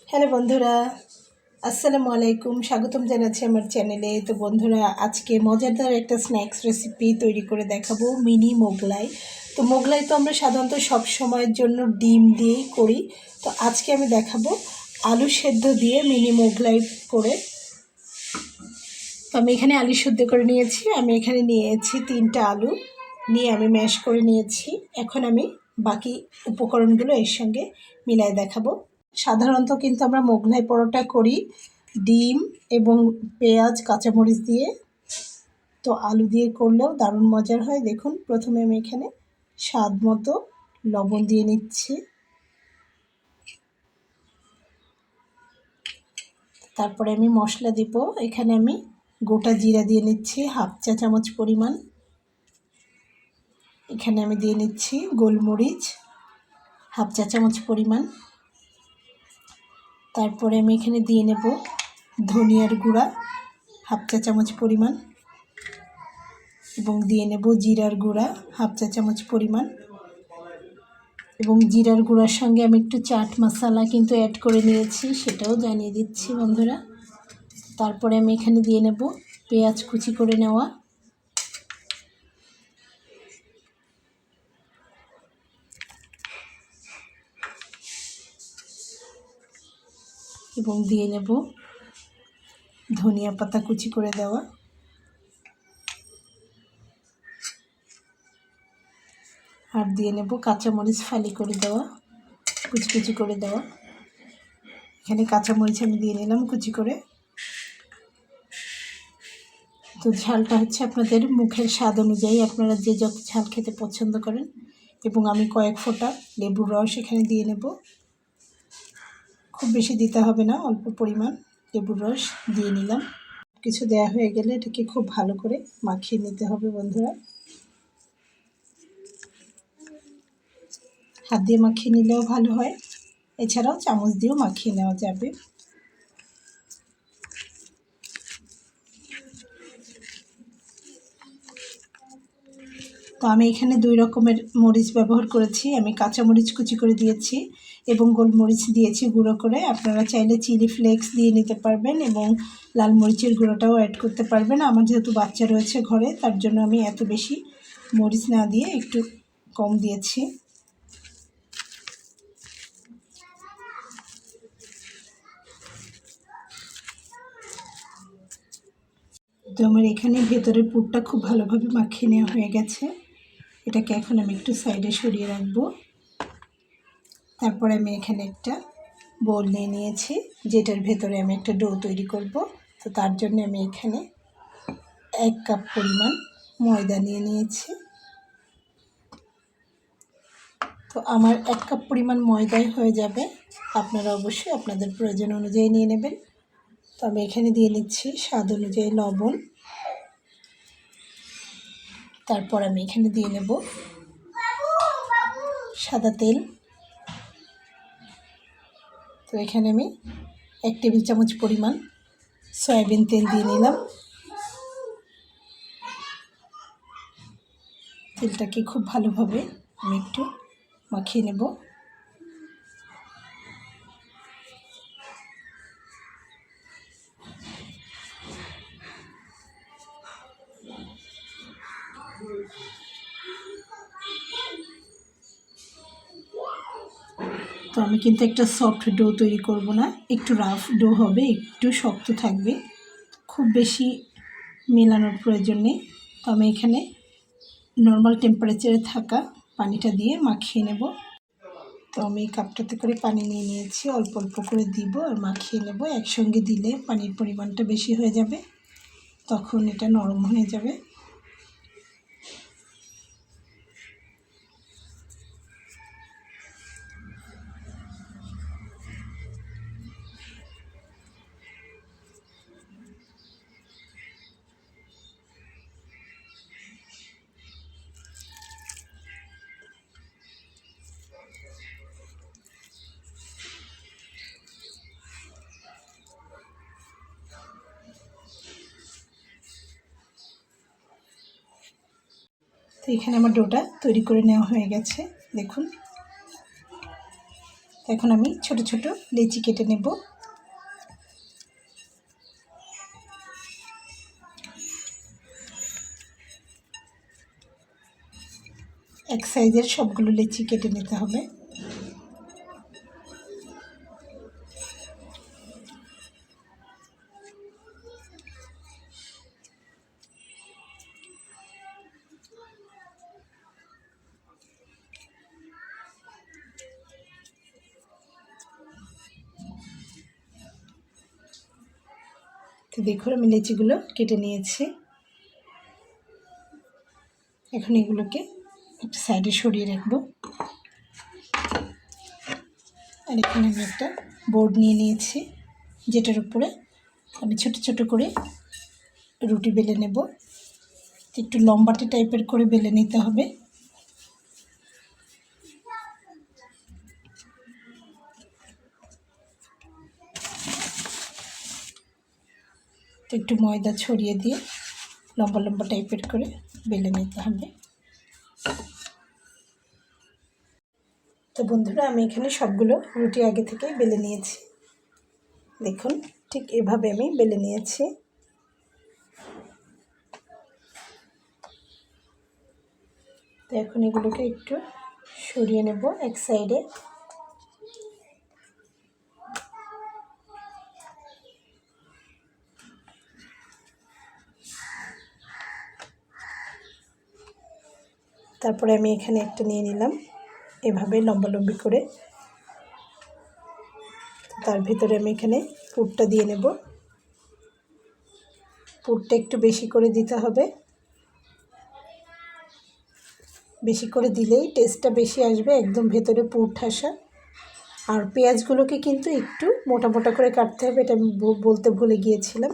Hello বন্ধুরা, আসসালামু আলাইকুম। স্বাগতম জানাচ্ছি আমার চ্যানেলে। তো বন্ধুরা, আজকে মজাদার একটা স্ন্যাক্স রেসিপি তৈরি করে দেখাবো, মিনি মোগলাই। তো মোগলাই তো আমরা সাধারণত সব সময়ের জন্য ডিম দিয়েই করি। তো আজকে আমি দেখাবো আলু সেদ্ধ দিয়ে মিনি মোগলাই করে। তো আমি এখানে আলু সেদ্ধ করে নিয়েছি। আমি এখানে নিয়েছি 3টা আলু নিয়ে আমি ম্যাশ করে নিয়েছি। এখন আমি বাকি উপকরণগুলো এর সঙ্গে মিলাই দেখাবো। সাধারণত কিন্তু আমরা মোগলাই পরোটা করি ডিম এবং পেঁয়াজ কাঁচামরিচ দিয়ে। তো আলু দিয়ে করলেও দারুণ মজার হয়। দেখুন, প্রথমে আমি এখানে স্বাদ মতো লবণ দিয়ে নিচ্ছি। তারপরে আমি মশলা দিব। এখানে আমি গোটা জিরা দিয়ে নিচ্ছি 1/2 চা চামচ পরিমাণ। এখানে আমি দিয়ে নিচ্ছি গোলমরিচ 1/2 চা চামচ পরিমাণ। তারপরে আমি এখানে দিয়ে নেব ধনিয়ার গুঁড়া 1/2 চা চামচ পরিমাণ এবং দিয়ে নেব জিরার গুঁড়া 1/2 চা চামচ পরিমাণ। এবং জিরার গুঁড়ার সঙ্গে আমি একটু চাট মশলা কিন্তু অ্যাড করে নিয়েছি, সেটাও জানিয়ে দিচ্ছি বন্ধুরা। তারপরে আমি এখানে দিয়ে নেব পেঁয়াজ কুচি করে নেওয়া এবং দিয়ে নেব ধনিয়া পাতা কুচি করে দেওয়া। আর দিয়ে নেব কাঁচামরিচ ফালি করে দেওয়া, কুচি কুচি করে দেওয়া। এখানে কাঁচামরিচ আমি দিয়ে নিলাম কুচি করে। তো ঝালটা হচ্ছে আপনাদের মুখের স্বাদ অনুযায়ী, আপনারা যে যত ঝাল খেতে পছন্দ করেন। এবং আমি কয়েক ফোঁটা লেবুর রস এখানে দিয়ে নেব। খুব বেশি দিতে হবে না, অল্প পরিমাণ লেবুর রস দিয়ে নিলাম। কিছু দেয়া হয়ে গেলে এটাকে খুব ভালো করে মাখিয়ে নিতে হবে বন্ধুরা। হাত দিয়ে মাখিয়ে নিলেও ভালো হয়, এছাড়াও চামচ দিয়েও মাখিয়ে নেওয়া যাবে। তো আমি এখানে 2 রকমের মরিচ ব্যবহার করেছি। আমি কাঁচা মরিচ কুচি করে দিয়েছি এবং গোলমরিচ দিয়েছি গুঁড়ো করে। আপনারা চাইলে চিলি ফ্লেক্স দিয়ে নিতে পারবেন এবং লাল মরিচের গুঁড়োটাও অ্যাড করতে পারবেন। আমার যেহেতু বাচ্চা রয়েছে ঘরে, তার জন্য আমি এত বেশি মরিচ না দিয়ে একটু কম দিয়েছি। তো আমার এখানে ভেতরের পুরটা খুব ভালোভাবে মাখিয়ে নেওয়া হয়ে গেছে। এটাকে এখন আমি একটু সাইডে সরিয়ে রাখবো। তারপরে আমি এখানে একটা বোল নিয়ে নিয়েছি, যেটার ভেতরে আমি একটা ডো তৈরি করব। তো তার জন্য আমি এখানে 1 কাপ পরিমাণ ময়দা নিয়ে নিয়েছি। তো আমার 1 কাপ পরিমাণ ময়দাই হয়ে যাবে, আপনারা অবশ্যই আপনাদের প্রয়োজন অনুযায়ী নিয়ে নেবেন। তো আমি এখানে দিয়ে নিচ্ছি স্বাদ অনুযায়ী লবণ। তারপর আমি এখানে দিয়ে নেব সাদা তেল। তো এখানে আমি 1 টেবিল চামচ পরিমাণ সয়াবিন তেল দিয়ে নিলাম। তেলটাকে খুব ভালোভাবে আমি একটু মাখিয়ে নেব। তো আমি কিন্তু একটা সফট ডো তৈরি করব না, একটু রাফ ডো হবে, একটু শক্ত থাকবে, খুব বেশি মেলানোর প্রয়োজন নেই। তো আমি এখানে নর্মাল টেম্পারেচারে থাকা পানিটা দিয়ে মাখিয়ে নেব। তো আমি কাপটাতে করে পানি নিয়ে নিয়েছি, অল্প অল্প করে দিব আর মাখিয়ে নেব। একসঙ্গে দিলে পানির পরিমাণটা বেশি হয়ে যাবে, তখন এটা নরম হয়ে যাবে। তো এখানে আমার ডোটা তৈরি করে নেওয়া হয়ে গেছে, দেখুন। এখন আমি ছোট ছোট লেচি কেটে নেব। এক সাইজের সবগুলো লেচি কেটে নিতে হবে। তো দেখুন আমি লেচিগুলো কেটে নিয়েছি। এখন এগুলোকে একটা সাইডে সরিয়ে রাখবো। আর এখানে আমি একটা বোর্ড নিয়ে নিয়েছি, যেটার উপরে আমি ছোট ছোট করে রুটি বেলে নেব। একটু লম্বাটে টাইপের করে বেলে নিতে হবে। তো একটু ময়দা ছড়িয়ে দিয়ে লম্বা লম্বা টাইপের করে বেলে নিতে হবে। তো বন্ধুরা আমি এখানে সবগুলো রুটি আগে থেকে বেলে নিয়েছি। দেখুন ঠিক এভাবে আমি বেলে নিয়েছি। তো এখন এগুলোকে একটু সরিয়ে নেব এক সাইডে। তারপরে আমি এখানে একটা নিয়ে নিলাম এভাবে লম্বালম্বি করে। তার ভিতরে আমি এখানে পুরটা দিয়ে নেব। পুরটা একটু বেশি করে দিতে হবে, বেশি করে দিলেই টেস্টটা বেশি আসবে, একদম ভেতরে পুর ঠাসা। আর পেঁয়াজগুলোকে কিন্তু একটু মোটা মোটা করে কাটতে হবে, এটা আমি বলতে ভুলে গিয়েছিলাম।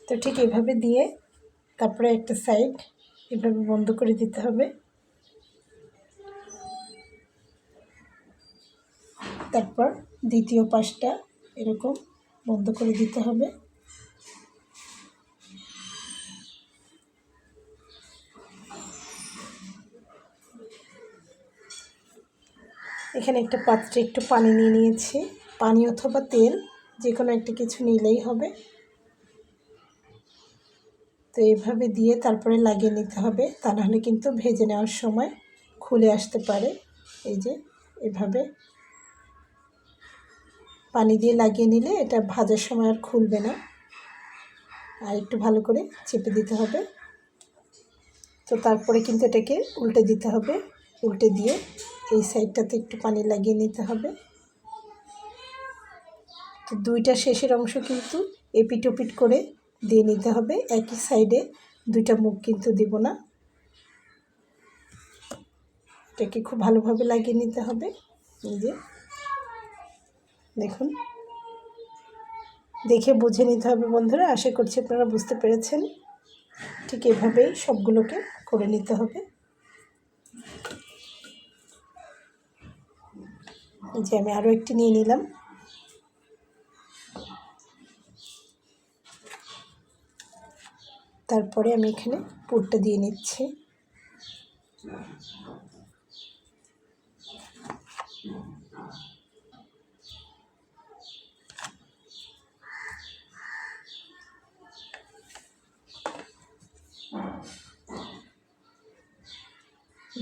তো ঠিক এভাবে দিয়ে তারপরে একটা সাইড এভাবে বন্ধ করে দিতে হবে। তারপর দ্বিতীয় পাশটা এরকম বন্ধ করে দিতে হবে। এখানে একটা পাত্রে একটু পানি নিয়ে নিয়েছি, পানি অথবা তেল যে কোনো একটা কিছু নিলেই হবে। তো এইভাবে দিয়ে তারপরে লাগিয়ে নিতে হবে, তা নাহলে কিন্তু ভেজে নেওয়ার সময় খুলে আসতে পারে। এই যে এভাবে পানি দিয়ে লাগিয়ে নিলে এটা ভাজার সময় আর খুলবে না। আর একটু ভালো করে চেপে দিতে হবে। তো তারপরে কিন্তু এটাকে উল্টে দিতে হবে, উল্টে দিয়ে এই সাইডটাতে একটু পানি লাগিয়ে নিতে হবে। তো দুইটা শেষের অংশ কিন্তু এপিট ওপিট করে দিয়ে নিতে হবে, একই সাইডে দুইটা মুখ কিন্তু দিব না। এটাকে খুব ভালোভাবে লাগিয়ে নিতে হবে। এই যে দেখুন, দেখে বুঝে নিতে হবে বন্ধুরা। আশা করছি আপনারা বুঝতে পেরেছেন। ঠিক এভাবেই সবগুলোকে করে নিতে হবে। এই যে আমি আরও একটি নিয়ে নিলাম। তারপরে আমি এখানে পুরটা দিয়ে নিচ্ছি।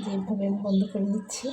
যেভাবে আমি বন্ধ করে নিচ্ছি।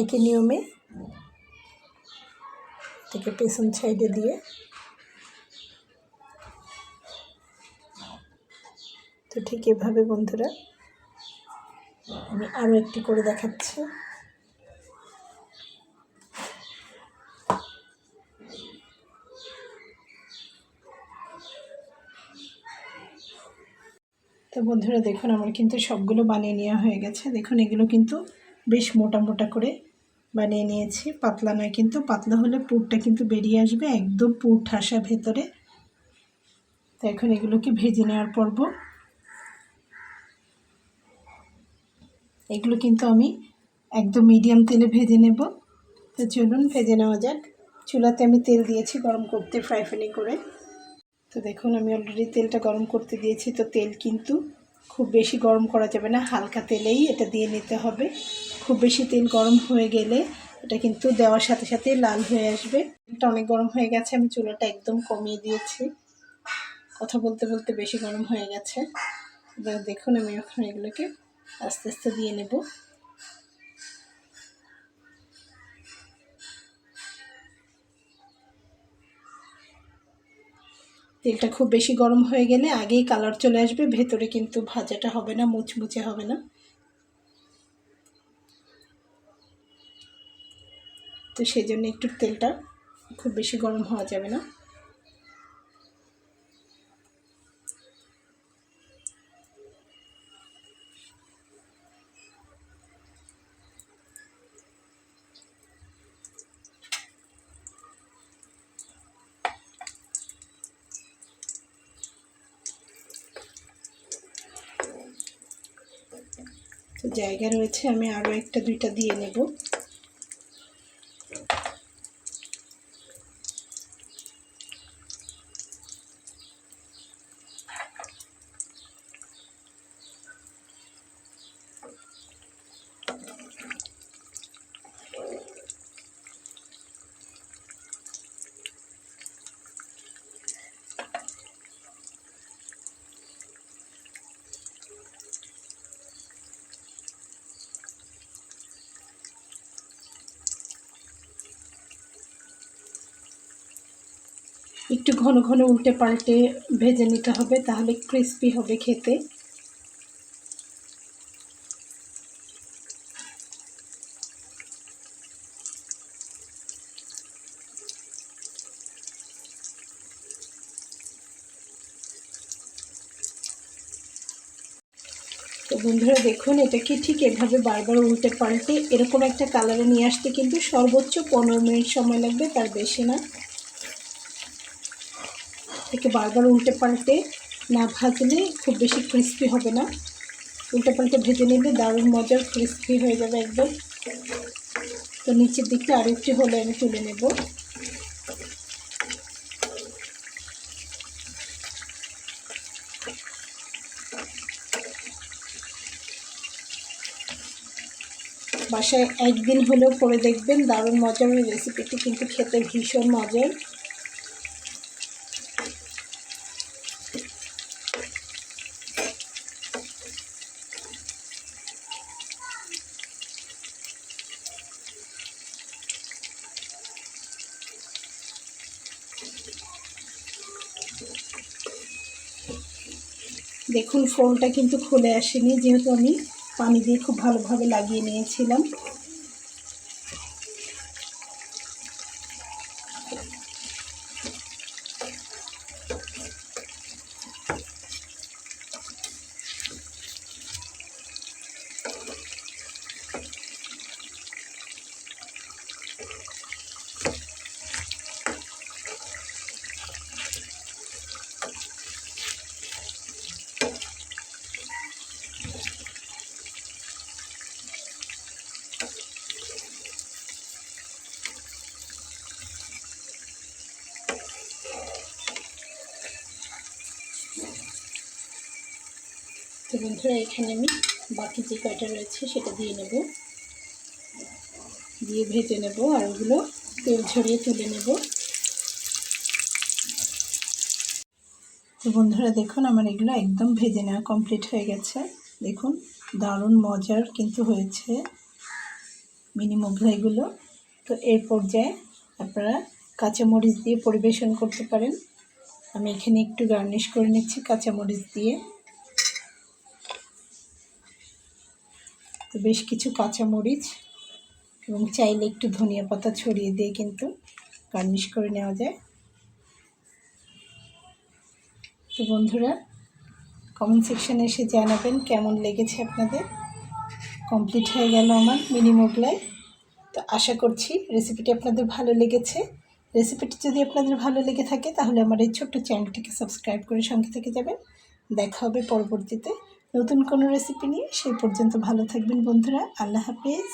একই নিয়মে থেকে পেছন সাইডে দিয়ে তো ঠিক এভাবে বন্ধুরা আমি আরও একটি করে দেখাচ্ছি। তো বন্ধুরা দেখুন আমার কিন্তু সবগুলো বানিয়ে নেওয়া হয়ে গেছে। দেখুন এগুলো কিন্তু বেশ মোটা মোটা করে বানিয়ে নিয়েছি। পাতলা নয় কিন্তু, পাতলা হলে পুরটা কিন্তু বেরিয়ে আসবে, একদম পুর ঠাসা ভেতরে। তো এখন এগুলোকে ভেজে নেওয়ার পর্ব। এগুলো কিন্তু আমি একদম মিডিয়াম তেলে ভেজে নেব। তো চলুন ভেজে নেওয়া যাক। চুলাতে আমি তেল দিয়েছি গরম করতে, ফ্রাই প্যানে করে। তো দেখুন আমি অলরেডি তেলটা গরম করতে দিয়েছি। তো তেল কিন্তু খুব বেশি গরম করা যাবে না, হালকা তেলেই এটা দিয়ে নিতে হবে। খুব বেশি তেল গরম হয়ে গেলে এটা কিন্তু দেওয়ার সাথে সাথে লাল হয়ে আসবে। এটা অনেক গরম হয়ে গেছে, আমি চুলাটা একদম কমিয়ে দিয়েছি। কথা বলতে বলতে বেশি গরম হয়ে গেছে। এবার দেখুন আমি এখন এগুলোকে আস্তে আস্তে দিয়ে নেব। তেলটা খুব বেশি গরম হয়ে গেলে আগেই কালার চলে আসবে, ভেতরে কিন্তু ভাজাটা হবে না, মুচমুচে হবে না। তো সেই জন্য একটু তেলটা খুব বেশি গরম হওয়া যাবে না। তো জায়গা রয়েছে, আমি আরও একটা দুইটা দিয়ে নেব। একটু ঘন ঘন উল্টে পাল্টে ভেজে নিতে হবে, তাহলে ক্রিস্পি হবে খেতে। তো বন্ধুরা দেখুন, এটাকে ঠিক এভাবে বারবার উল্টে পাল্টে এরকম একটা কালারে নিয়ে আসতে কিন্তু সর্বোচ্চ 15 মিনিট সময় লাগবে, তার বেশি না। এটাকে বারবার উল্টে পাল্টে না ভাজলে খুব বেশি ক্রিস্পি হবে না। উল্টে পাল্টে ভেজে নিলে দারুণ মজার ক্রিস্পি হয়ে যাবে একদম। তো নিচের দিকটা আরেকটু হলে আমি তুলে নেব। বাসায় একদিন হলেও করে দেখবেন, দারুণ মজার এই রেসিপিটি কিন্তু খেতে ভীষণ মজার। দেখুন ফোড়নটা কিন্তু খুলে আসেনি, যেহেতু আমি পানি দিয়ে খুব ভালোভাবে লাগিয়ে নিয়েছিলাম। তো বন্ধুরা এখানে আমি বাকি যে কয়টা রয়েছে সেটা দিয়ে নেব, দিয়ে ভেজে নেব, আর ওগুলো তেল ঝরিয়ে তুলে নেব। তো বন্ধুরা দেখুন আমার এগুলো একদম ভেজে নেওয়া কমপ্লিট হয়ে গেছে। দেখুন দারুণ মজার কিন্তু হয়েছে মিনি মোগলাইগুলো। তো এর পর্যায়ে আপনারা কাঁচামরিচ দিয়ে পরিবেশন করতে পারেন। আমি এখানে একটু গার্নিশ করে নিচ্ছি কাঁচামরিচ দিয়ে। তো বেশ কিছু কাঁচামরিচ এবং চাইলে একটু ধনিয়া পাতা ছড়িয়ে দিয়ে কিন্তু গার্নিশ করে নেওয়া যায়। তো বন্ধুরা কমেন্ট সেকশানে এসে জানাবেন কেমন লেগেছে আপনাদের। কমপ্লিট হয়ে গেল আমার মিনি মোগলাই। তো তো আশা করছি রেসিপিটি আপনাদের ভালো লেগেছে। রেসিপিটি যদি আপনাদের ভালো লেগে থাকে তাহলে আমার এই ছোট্ট চ্যানেলটিকে সাবস্ক্রাইব করে সঙ্গে থেকে যাবেন। দেখা হবে পরবর্তীতে নতুন কোনো রেসিপি নিয়ে। সেই পর্যন্ত ভালো থাকবেন বন্ধুরা। আল্লাহ হাফেজ।